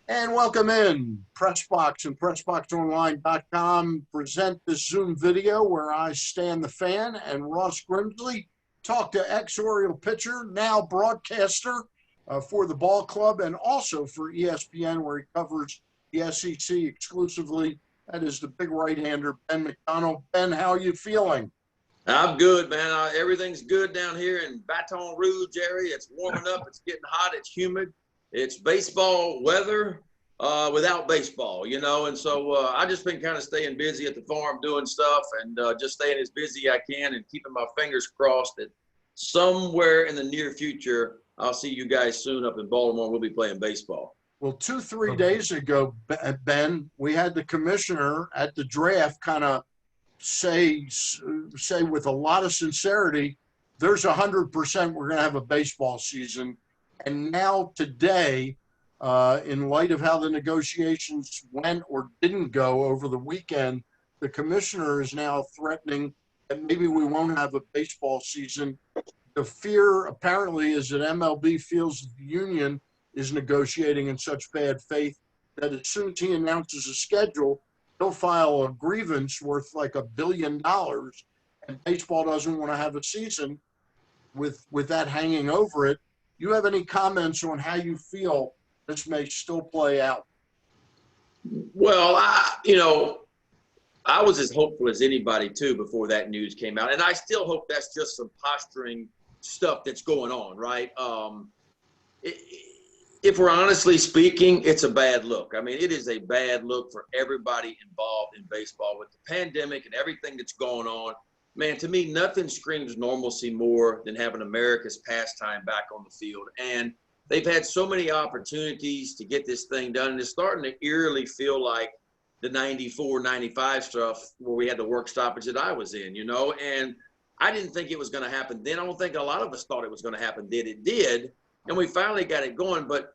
And welcome in. Pressbox and PressBoxOnline.com present this Zoom video where I, Stan the Fan, and Ross Grimsley talk to ex-Oriole pitcher, now broadcaster for the ball club and also for ESPN, where he covers the SEC exclusively. That is the big right-hander, Ben McDonald. Ben, how are you feeling? I'm good, man. Everything's good down here in Baton Rouge area. It's warming up. It's getting hot. It's humid. It's baseball weather without baseball, and so I just been kind of staying busy at the farm doing stuff and just staying as busy as I can and keeping my fingers crossed that somewhere in the near future I'll see you guys soon up in Baltimore. We'll be playing baseball. Well, 3 days ago, Ben, we had the commissioner at the draft kind of say with a lot of sincerity, there's 100% we're going to have a baseball season. And now today, in light of how the negotiations went or didn't go over the weekend, the commissioner is now threatening that maybe we won't have a baseball season. The fear apparently is that MLB feels the union is negotiating in such bad faith that as soon as he announces a schedule, he'll file a grievance worth like $1 billion, and baseball doesn't want to have a season with that hanging over it. You have any comments on how you feel this may still play out? Well, I was as hopeful as anybody too before that news came out, and I still hope that's just some posturing stuff that's going on, right? If we're honestly speaking, it's a bad look. I mean, it is a bad look for everybody involved in baseball with the pandemic and everything that's going on. Man, to me, nothing screams normalcy more than having America's pastime back on the field. And they've had so many opportunities to get this thing done. And it's starting to eerily feel like the 94, 95 stuff where we had the work stoppage that I was in, and I didn't think it was going to happen then. I don't think a lot of us thought it was going to happen then. It did. And we finally got it going. But,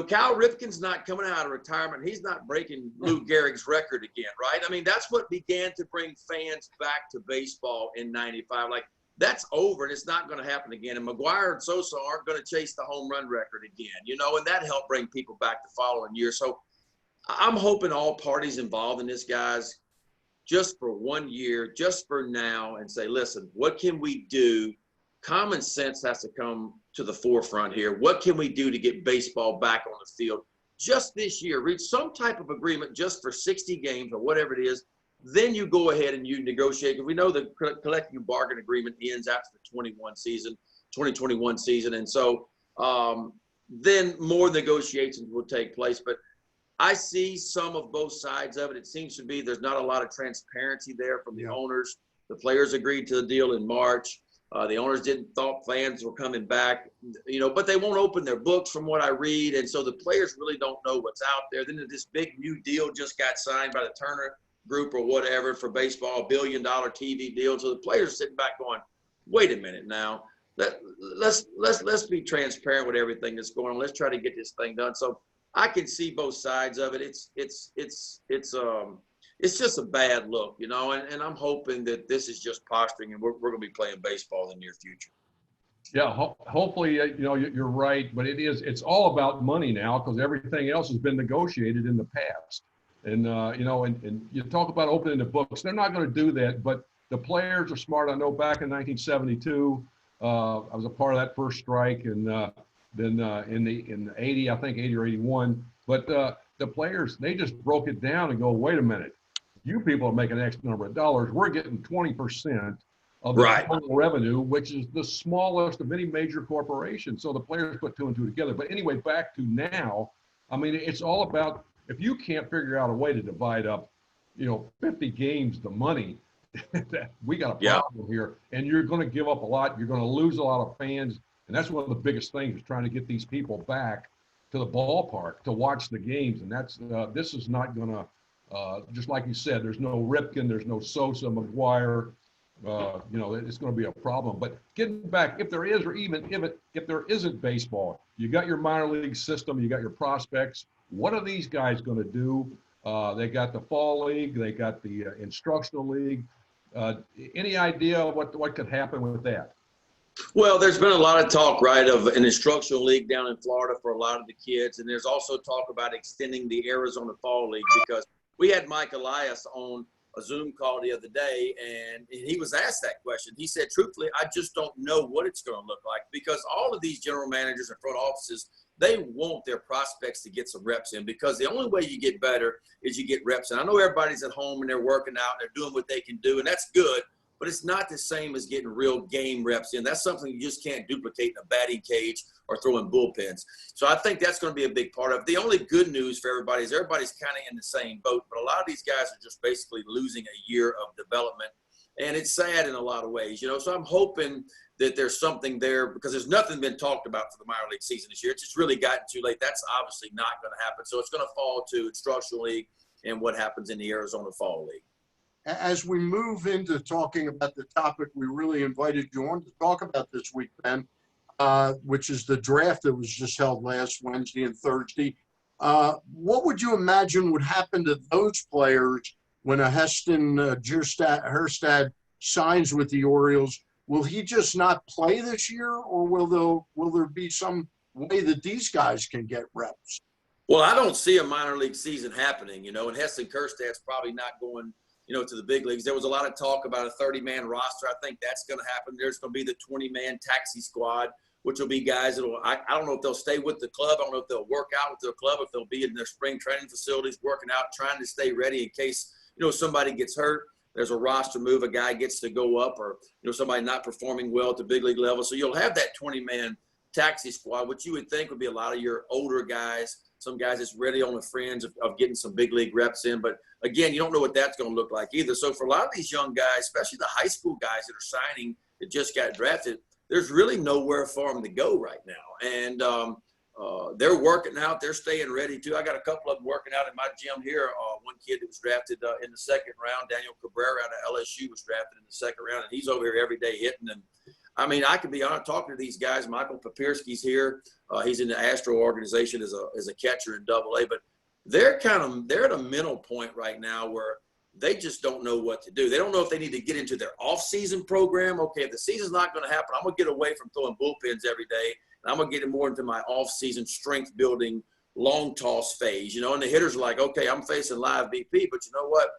Cal Ripken's not coming out of retirement. He's not breaking Lou Gehrig's record again, right? I mean, that's what began to bring fans back to baseball in 95. Like, that's over, and it's not going to happen again. And McGwire and Sosa aren't going to chase the home run record again, and that helped bring people back the following year. So I'm hoping all parties involved in this, guys, just for 1 year, just for now, and say, listen, what can we do? Common sense has to come to the forefront here. What can we do to get baseball back on the field just this year? Reach some type of agreement just for 60 games or whatever it is. Then you go ahead and you negotiate. Because we know the collective bargain agreement ends after the 2021 season. And so then more negotiations will take place. But I see some of both sides of it. It seems to be there's not a lot of transparency there from the owners. The players agreed to the deal in March. The owners didn't thought fans were coming back, but they won't open their books from what I read. And so the players really don't know what's out there. Then this big new deal just got signed by the Turner Group or whatever for baseball, $1 billion TV deal. So the players are sitting back going, wait a minute now. Let's be transparent with everything that's going on. Let's try to get this thing done. So I can see both sides of it. It's just a bad look, and I'm hoping that this is just posturing and we're going to be playing baseball in the near future. Yeah, hopefully, you're right, but it's all about money now because everything else has been negotiated in the past. And, and you talk about opening the books. They're not going to do that, but the players are smart. I know back in 1972, I was a part of that first strike, and then in the 80, I think 80 or 81. But the players, they just broke it down and go, wait a minute, you people are making X number of dollars. We're getting 20% of the total revenue, which is the smallest of any major corporation. So the players put two and two together. But anyway, back to now, I mean, it's all about, if you can't figure out a way to divide up, 50 games, the money, we got a problem here. And you're going to give up a lot. You're going to lose a lot of fans. And that's one of the biggest things, is trying to get these people back to the ballpark to watch the games. And that's this is not going to, just like you said, there's no Ripken, there's no Sosa, McGwire. It's going to be a problem. But getting back, if there is, or even if there isn't baseball, you got your minor league system, you got your prospects. What are these guys going to do? They got the fall league, they got the instructional league. Any idea what could happen with that? Well, there's been a lot of talk, right, of an instructional league down in Florida for a lot of the kids. And there's also talk about extending the Arizona Fall League, because we had Mike Elias on a Zoom call the other day, and he was asked that question. He said, truthfully, I just don't know what it's going to look like, because all of these general managers and front offices, they want their prospects to get some reps in, because the only way you get better is you get reps in. I know everybody's at home and they're working out and they're doing what they can do, and that's good. But it's not the same as getting real game reps in. That's something you just can't duplicate in a batting cage or throwing bullpens. So I think that's going to be a big part of it. The only good news for everybody is everybody's kind of in the same boat, but a lot of these guys are just basically losing a year of development. And it's sad in a lot of ways, So I'm hoping that there's something there, because there's nothing been talked about for the minor league season this year. It's just really gotten too late. That's obviously not going to happen. So it's going to fall to instructional league and what happens in the Arizona Fall League. As we move into talking about the topic we really invited you on to talk about this week, Ben, which is the draft that was just held last Wednesday and Thursday, what would you imagine would happen to those players when a Heston Kjerstad signs with the Orioles? Will he just not play this year, or will there be some way that these guys can get reps? Well, I don't see a minor league season happening, and Heston Kjerstad's probably not going to the big leagues. There was a lot of talk about a 30-man roster. I think that's going to happen. There's going to be the 20-man taxi squad, which will be guys that I don't know if they'll stay with the club. I don't know if they'll work out with their club, if they'll be in their spring training facilities working out, trying to stay ready in case, somebody gets hurt. There's a roster move, a guy gets to go up, or, somebody not performing well at the big league level. So you'll have that 20-man taxi squad, which you would think would be a lot of your older guys, some guys that's ready on the fringe of getting some big league reps in. But again, you don't know what that's going to look like either. So for a lot of these young guys, especially the high school guys that are signing that just got drafted, there's really nowhere for them to go right now. And they're working out. They're staying ready too. I got a couple of them working out in my gym here. One kid that was drafted in the second round, Daniel Cabrera out of LSU, was drafted in the second round, and he's over here every day hitting. And I mean, I could be honest, talking to these guys. Michael Papirski's here. He's in the Astro organization as a catcher in AA, but they're at a mental point right now where they just don't know what to do. They don't know if they need to get into their off-season program. Okay, if the season's not going to happen, I'm going to get away from throwing bullpens every day, and I'm going to get more into my off-season strength-building long toss phase. And the hitters are like, okay, I'm facing live BP, but you know what?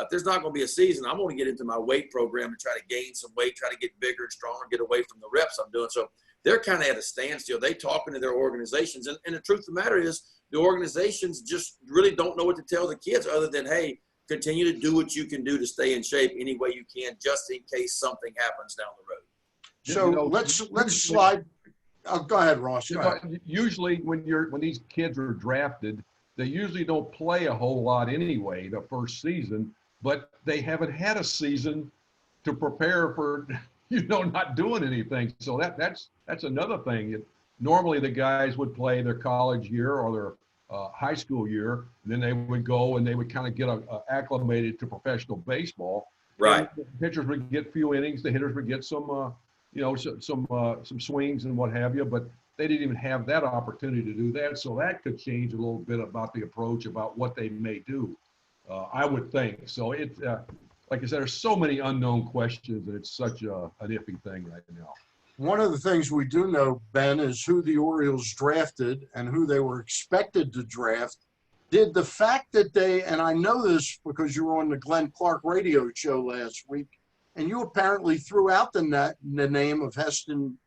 If there's not going to be a season, I'm going to get into my weight program and try to gain some weight, try to get bigger and stronger, get away from the reps I'm doing. So they're kind of at a standstill. They talking to their organizations. And the truth of the matter is the organizations just really don't know what to tell the kids other than, hey, continue to do what you can do to stay in shape any way you can, just in case something happens down the road. So let's slide. Oh, go ahead, Ross. Go ahead. Usually when these kids are drafted, they usually don't play a whole lot anyway the first season, but they haven't had a season to prepare for, not doing anything. So that's another thing. Normally the guys would play their college year or their high school year, and then they would go and they would kind of get acclimated to professional baseball. Right. And the pitchers would get a few innings. The hitters would get some swings and what have you, but they didn't even have that opportunity to do that. So that could change a little bit about the approach, about what they may do, I would think. So it, like I said, there's so many unknown questions, and it's such an iffy thing right now. One of the things we do know, Ben, is who the Orioles drafted and who they were expected to draft. Did the fact that and I know this because you were on the Glenn Clark radio show last week, and you apparently threw out the name of Heston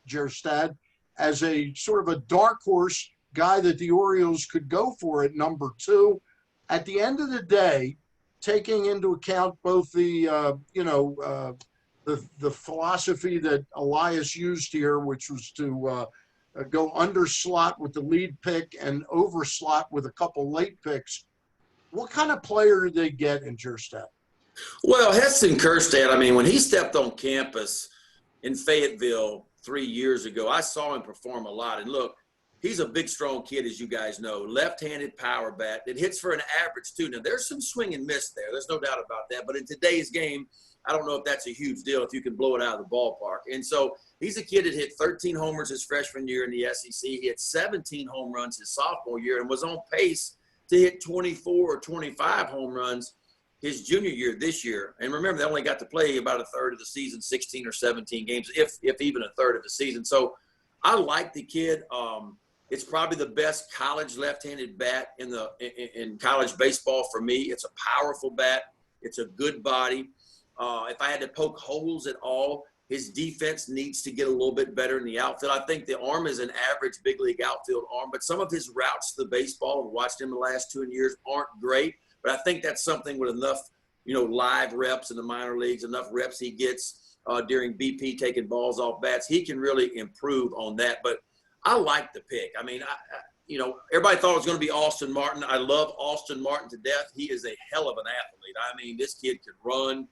Kjerstad as a sort of a dark horse guy that the Orioles could go for at number 2. At the end of the day, taking into account both the philosophy that Elias used here, which was to go under slot with the lead pick and over slot with a couple late picks, what kind of player did they get in Kjerstad? Well, Heston Kjerstad, I mean, when he stepped on campus in Fayetteville 3 years ago, I saw him perform a lot. And look, he's a big, strong kid, as you guys know, left-handed power bat that hits for an average too. Now, there's some swing and miss there. There's no doubt about that. But in today's game, I don't know if that's a huge deal if you can blow it out of the ballpark. And so he's a kid that hit 13 homers his freshman year in the SEC. He hit 17 home runs his sophomore year and was on pace to hit 24 or 25 home runs his junior year this year. And remember, they only got to play about a third of the season, 16 or 17 games, if even a third of the season. So I like the kid. It's probably the best college left-handed bat in college baseball for me. It's a powerful bat. It's a good body. If I had to poke holes at all, his defense needs to get a little bit better in the outfield. I think the arm is an average big league outfield arm, but some of his routes to the baseball, I've watched him the last 2 years, aren't great. But I think that's something with enough, live reps in the minor leagues, enough reps he gets during BP taking balls off bats, he can really improve on that. But I like the pick. I mean, everybody thought it was going to be Austin Martin. I love Austin Martin to death. He is a hell of an athlete. I mean, this kid can run.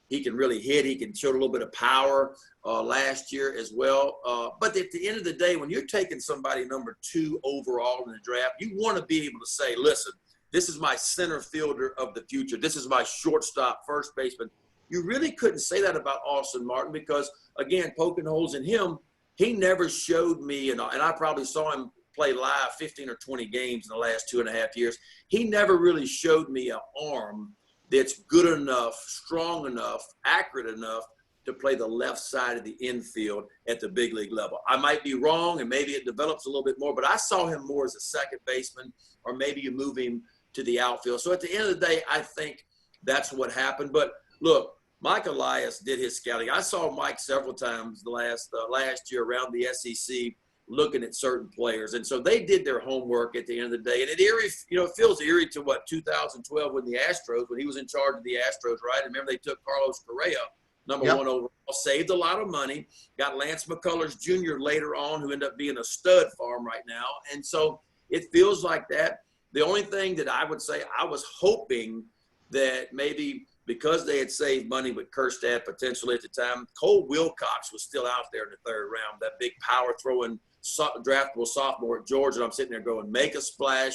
He can really hit. He can show a little bit of power last year as well. But at the end of the day, when you're taking somebody number 2 overall in the draft, you want to be able to say, listen, this is my center fielder of the future. This is my shortstop, first baseman. You really couldn't say that about Austin Martin because, again, poking holes in him, he never showed me, and I probably saw him play live 15 or 20 games in the last 2.5 years. He never really showed me an arm that's good enough, strong enough, accurate enough to play the left side of the infield at the big league level. I might be wrong, and maybe it develops a little bit more, but I saw him more as a second baseman, or maybe you move him to the outfield. So at the end of the day, I think that's what happened. But look, Mike Elias did his scouting. I saw Mike several times last year around the SEC looking at certain players. And so they did their homework at the end of the day. And it feels eerie to 2012 when he was in charge of the Astros, right? Remember they took Carlos Correa, number 1 overall, saved a lot of money, got Lance McCullers Jr. later on, who ended up being a stud for him right now. And so it feels like that. The only thing that I would say, I was hoping that maybe because they had saved money with Kerstad potentially at the time, Cole Wilcox was still out there in the 3rd round, that big power throwing draftable sophomore at Georgia. And I'm sitting there going, make a splash.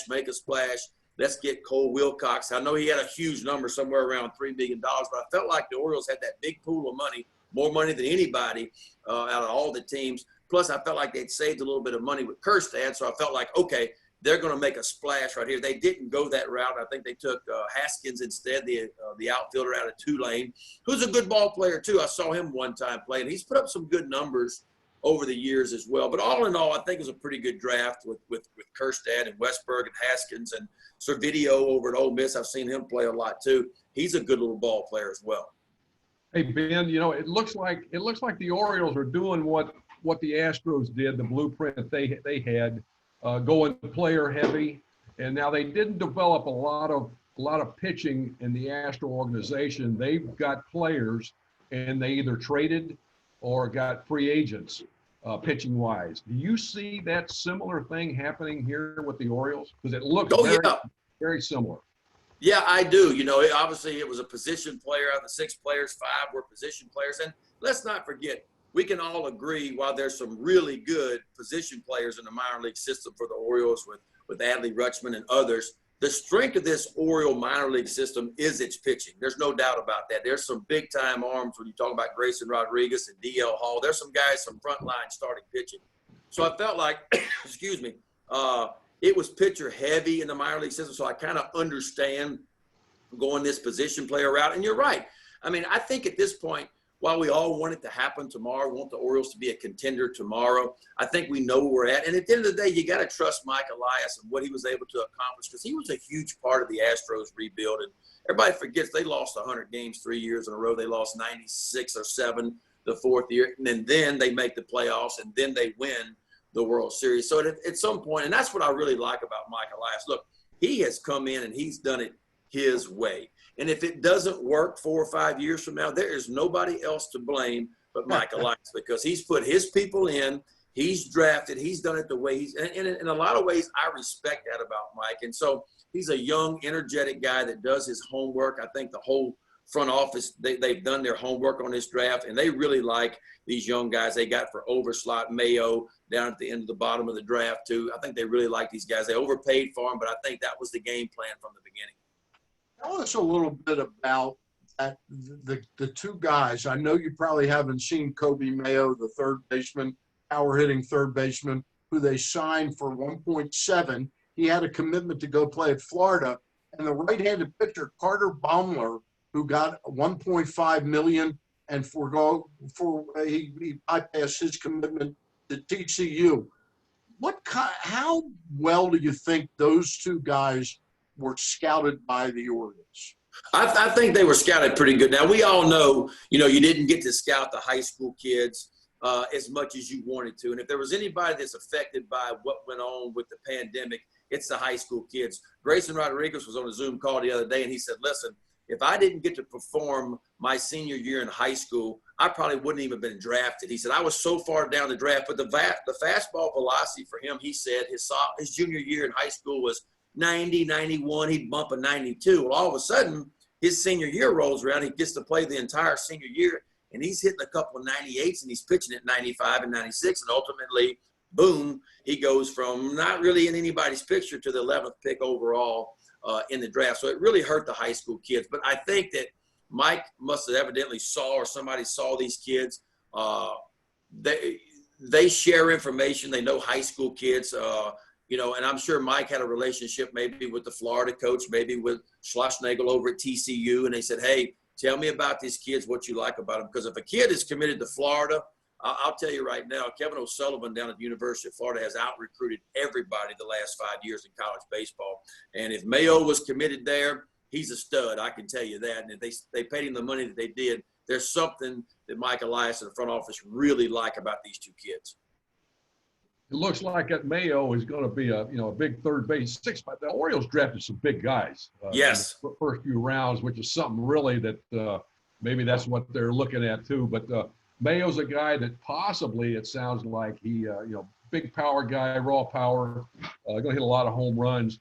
Let's get Cole Wilcox. I know he had a huge number, somewhere around $3 million, but I felt like the Orioles had that big pool of money, more money than anybody out of all the teams. Plus, I felt like they'd saved a little bit of money with Kerstad, so I felt like, okay, they're going to make a splash right here. They didn't go that route. I think they took Haskins instead, the outfielder out of Tulane, who's a good ball player too. I saw him one time play, and he's put up some good numbers over the years as well. But all in all, I think it was a pretty good draft with Kerstad and Westberg and Haskins and Servideo over at Ole Miss. I've seen him play a lot too. He's a good little ball player as well. Hey Ben, it looks like the Orioles are doing what the Astros did, the blueprint they had. Going player heavy, and now they didn't develop a lot of pitching in the Astro organization. They've got players, and they either traded or got free agents, pitching wise. Do you see that similar thing happening here with the Orioles? Because it looks very similar. Yeah, I do. Obviously it was a position player. Out of the 6 players, 5 were position players, and let's not forget, we can all agree while there's some really good position players in the minor league system for the Orioles with Adley Rutschman and others, the strength of this Oriole minor league system is its pitching. There's no doubt about that. There's some big-time arms when you talk about Grayson Rodriguez and D.L. Hall. There's some guys, some frontline starting pitching. So I felt like, excuse me, it was pitcher heavy in the minor league system, so I kind of understand going this position player route. And you're right. I mean, I think at this point, while we all want it to happen tomorrow, want the Orioles to be a contender tomorrow, I think we know where we're at. And at the end of the day, you got to trust Mike Elias and what he was able to accomplish, because he was a huge part of the Astros rebuild. And everybody forgets they lost 100 games 3 years in a row. They lost 96 or 7 the 4th year. And then they make the playoffs, and then they win the World Series. So at some point, and that's what I really like about Mike Elias. Look, he has come in and he's done it his way. And if it doesn't work 4 or 5 years from now, there is nobody else to blame but Mike Elias, because he's put his people in, he's drafted, he's done it the way he's – and in a lot of ways, I respect that about Mike. And so he's a young, energetic guy that does his homework. I think the whole front office, they've done their homework on this draft, and they really like these young guys they got for Overslot, Mayo, down at the end of the bottom of the draft too. I think they really like these guys. They overpaid for them, but I think that was the game plan from the beginning. Tell us a little bit about that, the 2 guys. I know you probably haven't seen Kobe Mayo, the third baseman, power hitting third baseman, who they signed for $1.7. He had a commitment to go play at Florida. and the right-handed pitcher Carter Baumler, who got 1.5 million and he bypassed his commitment to TCU. How well do you think those two guys were scouted by the Orioles? I think they were scouted pretty good. Now, we all know, you didn't get to scout the high school kids as much as you wanted to. And if there was anybody that's affected by what went on with the pandemic, it's the high school kids. Grayson Rodriguez was on a Zoom call the other day, and he said, listen, if I didn't get to perform my senior year in high school, I probably wouldn't even have been drafted. He said, I was so far down the draft, but the fastball velocity for him, he said, his junior year in high school was 90, 91. He'd bump a 92. Well, all of a sudden, his senior year rolls around. He gets to play the entire senior year, and he's hitting a couple of 98s, and he's pitching at 95 and 96, and ultimately, boom, he goes from not really in anybody's picture to the 11th pick overall in the draft. So it really hurt the high school kids. But I think that Mike must have evidently saw, or somebody saw these kids. They share information. They know high school kids, and I'm sure Mike had a relationship maybe with the Florida coach, maybe with Schlossnagle over at TCU. And they said, hey, tell me about these kids, what you like about them. Because if a kid is committed to Florida, I'll tell you right now, Kevin O'Sullivan down at the University of Florida has out-recruited everybody the last 5 years in college baseball. And if Mayo was committed there, he's a stud, I can tell you that. And if they paid him the money that they did, there's something that Mike Elias and the front office really like about these two kids. It looks like that Mayo is going to be a big third base six. But the Orioles drafted some big guys. Yes. In the first few rounds, which is something really that maybe that's what they're looking at too. But Mayo's a guy that possibly, it sounds like he, big power guy, raw power, going to hit a lot of home runs.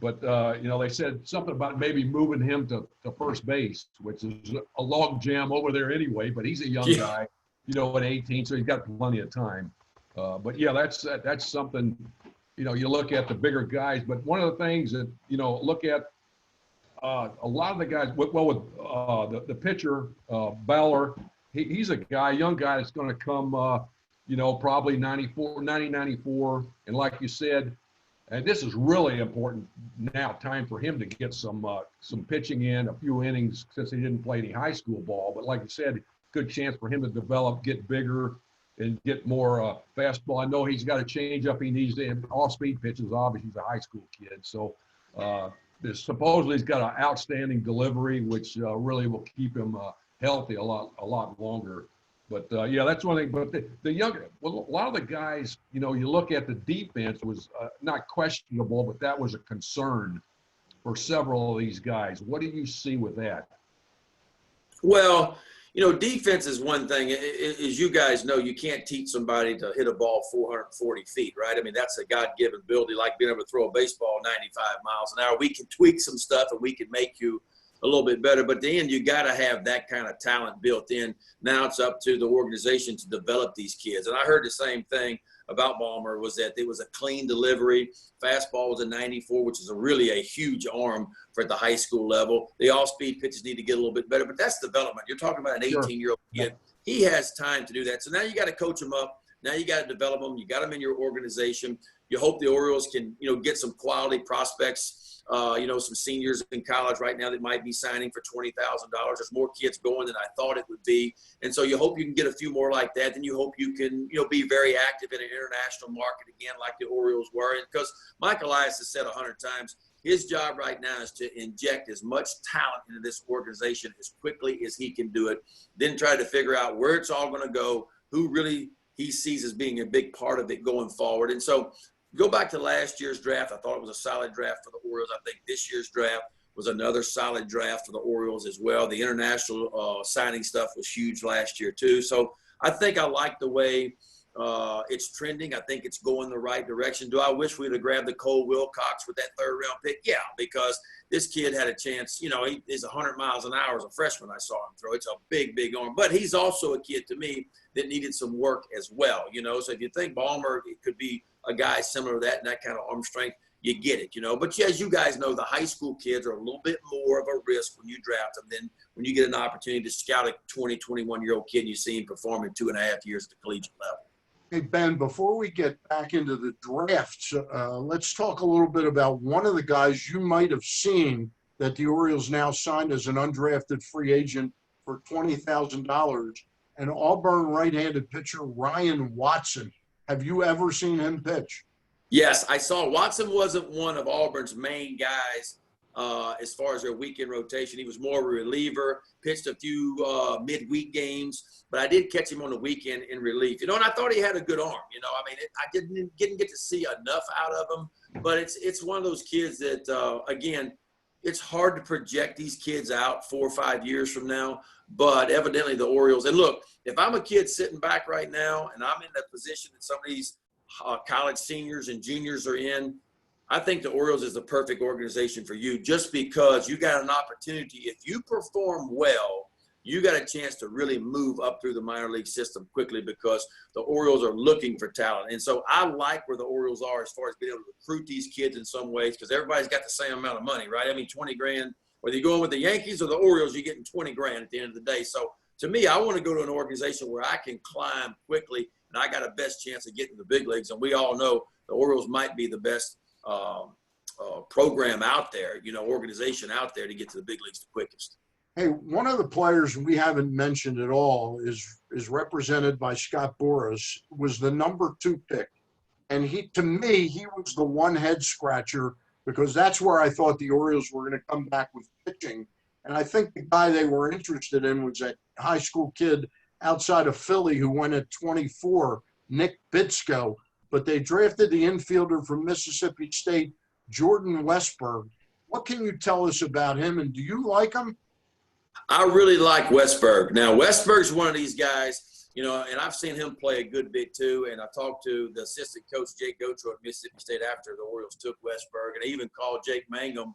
But, they said something about maybe moving him to first base, which is a log jam over there anyway. But he's a young guy, at 18, so he's got plenty of time. But, yeah, that's something, you look at the bigger guys. But one of the things that, look at a lot of the guys, with the pitcher, Baller, he's a young guy that's going to come, probably 94. And like you said, and this is really important now, time for him to get some pitching in, a few innings since he didn't play any high school ball. But like you said, good chance for him to develop, get bigger, and get more fastball. I know he's got a change up he needs to, and off-speed pitches. Obviously, he's a high school kid. So supposedly he's got an outstanding delivery, which really will keep him healthy a lot longer. But that's one thing. But a lot of the guys, you look at the defense was not questionable, but that was a concern for several of these guys. What do you see with that? Well, defense is one thing. As you guys know, you can't teach somebody to hit a ball 440 feet, right? I mean, that's a God-given ability, like being able to throw a baseball 95 miles an hour. We can tweak some stuff, and we can make you a little bit better, but at the end, you got to have that kind of talent built in. Now it's up to the organization to develop these kids. And I heard the same thing about Ballmer, was that it was a clean delivery. Fastball was a 94, which is really a huge arm for at the high school level. The off-speed pitches need to get a little bit better, but that's development. You're talking about an 18-year-old kid. He has time to do that. So now you got to coach him up. Now you got to develop them. You got them in your organization. You hope the Orioles can, get some quality prospects. Some seniors in college right now that might be signing for $20,000. There's more kids going than I thought it would be. And so you hope you can get a few more like that. Then you hope you can, be very active in an international market again, like the Orioles were. And because Mike Elias has said 100 times, his job right now is to inject as much talent into this organization as quickly as he can do it. Then try to figure out where it's all going to go, who really he sees as being a big part of it going forward. And so go back to last year's draft. I thought it was a solid draft for the Orioles. I think this year's draft was another solid draft for the Orioles as well. The international signing stuff was huge last year too. So I think I like the way it's trending. I think it's going the right direction. Do I wish we'd have grabbed the Cole Wilcox with that third-round pick? Yeah, because this kid had a chance. He is 100 miles an hour as a freshman. I saw him throw. It's a big, big arm. But he's also a kid to me that needed some work as well. So if you think Ballmer, it could be a guy similar to that and that kind of arm strength, you get it, But as you guys know, the high school kids are a little bit more of a risk when you draft them than when you get an opportunity to scout a 20, 21-year-old kid and you see him perform in 2.5 years at the collegiate level. Hey, Ben, before we get back into the drafts, let's talk a little bit about one of the guys you might have seen that the Orioles now signed as an undrafted free agent for $20,000, and Auburn right-handed pitcher Ryan Watson. Have you ever seen him pitch? Yes, I saw Watson wasn't one of Auburn's main guys as far as their weekend rotation. He was more of a reliever, pitched a few midweek games, but I did catch him on the weekend in relief. And I thought he had a good arm. I didn't get to see enough out of him, but it's one of those kids that, again, it's hard to project these kids out 4 or 5 years from now, but evidently the Orioles. And look, if I'm a kid sitting back right now and I'm in that position that some of these college seniors and juniors are in, I think the Orioles is the perfect organization for you, just because you got an opportunity. If you perform well, you got a chance to really move up through the minor league system quickly, because the Orioles are looking for talent. And so I like where the Orioles are as far as being able to recruit these kids in some ways, because everybody's got the same amount of money, right? I mean, 20 grand, whether you're going with the Yankees or the Orioles, you're getting 20 grand at the end of the day. So to me, I want to go to an organization where I can climb quickly and I got a best chance of getting to the big leagues. And we all know the Orioles might be the best program out there, organization out there to get to the big leagues the quickest. Hey, one of the players we haven't mentioned at all is represented by Scott Boras, was the number 2 pick. And to me, he was the one head scratcher, because that's where I thought the Orioles were going to come back with pitching. And I think the guy they were interested in was that high school kid outside of Philly who went at 24, Nick Bitsko. But they drafted the infielder from Mississippi State, Jordan Westberg. What can you tell us about him, and do you like him? I really like Westberg. Now, Westberg's one of these guys, and I've seen him play a good bit too. And I talked to the assistant coach, Jake Gotro at Mississippi State, after the Orioles took Westberg. And I even called Jake Mangum,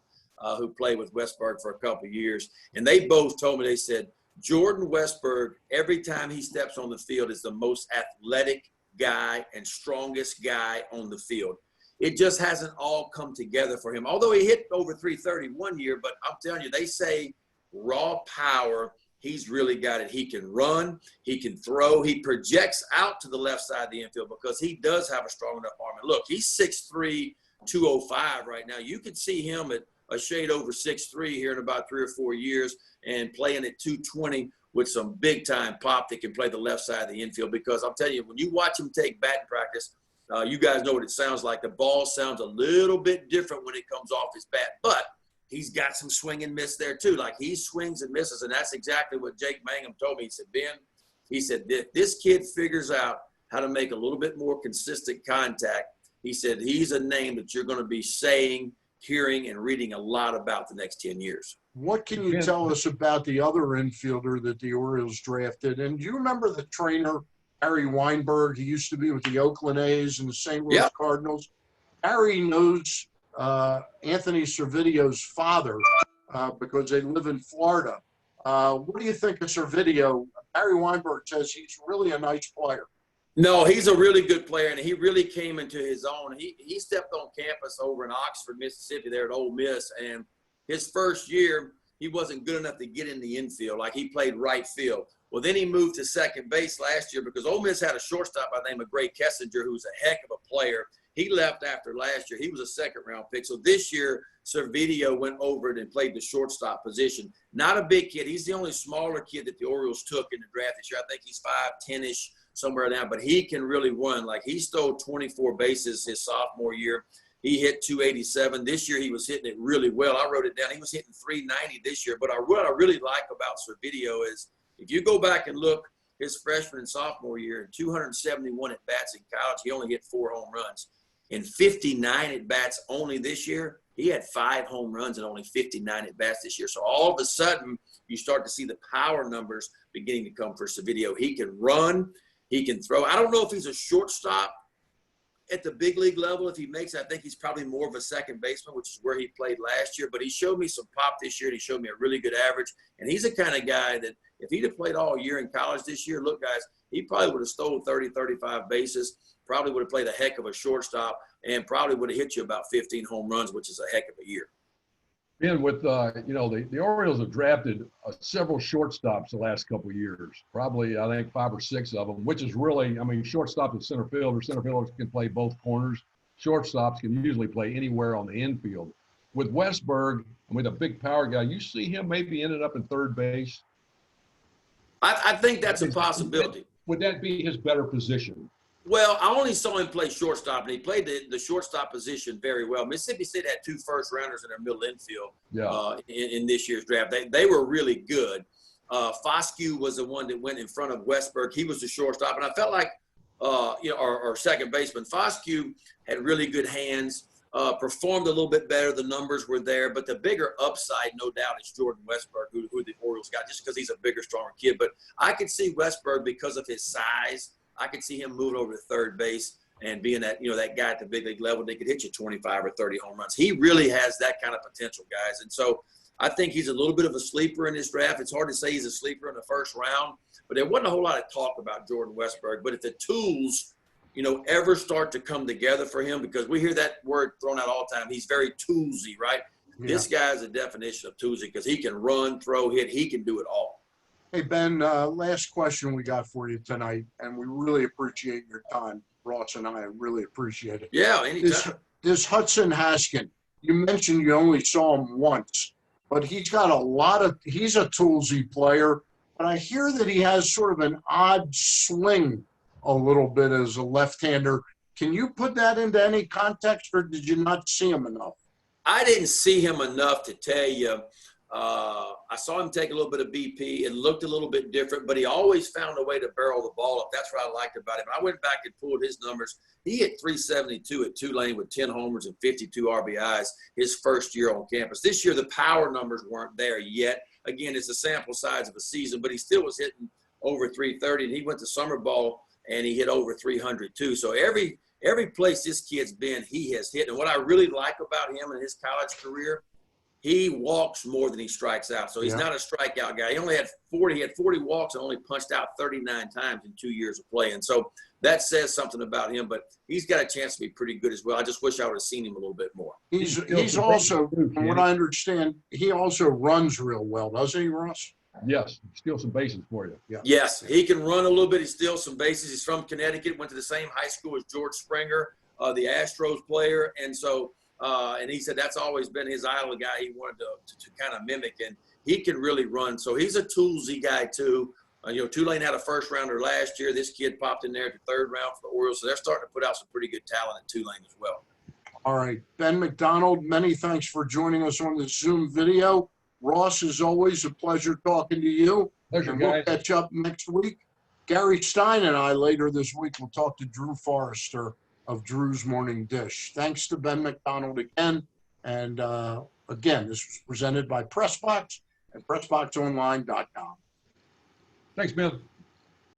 who played with Westberg for a couple of years. And they both told me, they said, Jordan Westberg, every time he steps on the field, is the most athletic guy and strongest guy on the field. It just hasn't all come together for him. Although he hit over 330 one year, but I'm telling you, they say raw power, he's really got it. He can run, he can throw, he projects out to the left side of the infield because he does have a strong enough arm. And look, he's 6'3", 205 right now. You could see him at a shade over 6'3" here in about 3 or 4 years, and playing at 220 with some big time pop that can play the left side of the infield. Because I'm telling you, when you watch him take batting practice, you guys know what it sounds like. The ball sounds a little bit different when it comes off his bat, but he's got some swing and miss there too. Like, he swings and misses, and that's exactly what Jake Mangum told me. He said, Ben, he said, this kid figures out how to make a little bit more consistent contact. He said, he's a name that you're going to be saying, hearing, and reading a lot about the next 10 years. What can you tell us about the other infielder that the Orioles drafted? And do you remember the trainer, Harry Weinberg? He used to be with the Oakland A's and the St. Louis Cardinals. Harry knows Anthony Servidio's father because they live in Florida. What do you think of Servidio? Harry Weinberg says he's really a nice player. No, he's a really good player, and he really came into his own. He stepped on campus over in Oxford, Mississippi, there at Ole Miss, and his first year, he wasn't good enough to get in the infield. Like, he played right field. Well, then he moved to second base last year because Ole Miss had a shortstop by the name of Gray Kessinger, who's a heck of a player. He left after last year. He was a second-round pick. So this year, Servidio went over it and played the shortstop position. Not a big kid. He's the only smaller kid that the Orioles took in the draft this year. I think he's 5'10"-ish, somewhere down. But he can really run. Like, he stole 24 bases his sophomore year. He hit 287. This year he was hitting it really well. I wrote it down. He was hitting 390 this year. But what I really like about Servidio is, if you go back and look his freshman and sophomore year, in 271 at-bats in college, he only hit 4 home runs. In 59 at-bats only this year, he had 5 home runs and only 59 at-bats this year. So all of a sudden, you start to see the power numbers beginning to come for Servidio. He can run. He can throw. I don't know if he's a shortstop at the big league level. If he makes it, I think he's probably more of a second baseman, which is where he played last year. But he showed me some pop this year, and he showed me a really good average. And he's the kind of guy that if he'd have played all year in college this year, look, guys, he probably would have stole 30, 35 bases, probably would have played a heck of a shortstop, and probably would have hit you about 15 home runs, which is a heck of a year. Ben, with the Orioles have drafted several shortstops the last couple of years, probably I think 5 or 6 of them, which is really, I mean, shortstop and center fielder. Center fielders can play both corners. Shortstops can usually play anywhere on the infield. with Westberg and with a big power guy, you see him maybe ended up in third base? I think that's a possibility. Would that be his better position? Well, I only saw him play shortstop, and he played the shortstop position very well. Mississippi State had 2 first-rounders in their middle infield in this year's draft. They were really good. Foscue was the one that went in front of Westberg. He was the shortstop, and I felt like, our second baseman, Foscue had really good hands, performed a little bit better. The numbers were there, but the bigger upside, no doubt, is Jordan Westberg, who the Orioles got, just because he's a bigger, stronger kid. But I could see Westberg, because of his size, I could see him moving over to third base and being that, that guy at the big league level that could hit you 25 or 30 home runs. He really has that kind of potential, guys. And so I think he's a little bit of a sleeper in this draft. It's hard to say he's a sleeper in the first round, but there wasn't a whole lot of talk about Jordan Westberg. But if the tools, ever start to come together for him, because we hear that word thrown out all the time, he's very toolsy, right? Yeah. This guy is a definition of toolsy because he can run, throw, hit. He can do it all. Hey, Ben, last question we got for you tonight, and we really appreciate your time. Ross and I really appreciate it. Yeah, anytime. This Hudson Haskin, you mentioned you only saw him once, but he's got he's a toolsy player, but I hear that he has sort of an odd swing a little bit as a left-hander. Can you put that into any context, or did you not see him enough? I didn't see him enough to tell you. I saw him take a little bit of BP. It looked a little bit different, but he always found a way to barrel the ball up. That's what I liked about him. I went back and pulled his numbers. He hit 372 at Tulane with 10 homers and 52 RBIs his first year on campus. This year, the power numbers weren't there yet. Again, it's the sample size of a season, but he still was hitting over 330, and he went to summer ball, and he hit over 300 too. So every place this kid's been, he has hit. And what I really like about him in his college career, he walks more than he strikes out. So he's not a strikeout guy. He only had 40 walks and only punched out 39 times in 2 years of play. And so that says something about him, but he's got a chance to be pretty good as well. I just wish I would have seen him a little bit more. He's also, from what I understand, he also runs real well, doesn't he, Ross? Yes, steal some bases for you. Yeah. Yes, he can run a little bit. He steals some bases. He's from Connecticut, went to the same high school as George Springer, the Astros player. And so, and he said that's always been his idol, guy he wanted to kind of mimic, and he can really run. So he's a toolsy guy too. Tulane had a first rounder last year. This kid popped in there at the third round for the Orioles. So they're starting to put out some pretty good talent at Tulane as well. All right. Ben McDonald, many thanks for joining us on the Zoom video. Ross, as always, a pleasure talking to you. Pleasure, and we'll guys. catch up next week. Gary Stein and I later this week will talk to Drew Forrester of Drew's Morning Dish. Thanks to Ben McDonald again. And again, this was presented by PressBox and PressBoxOnline.com. Thanks, Ben.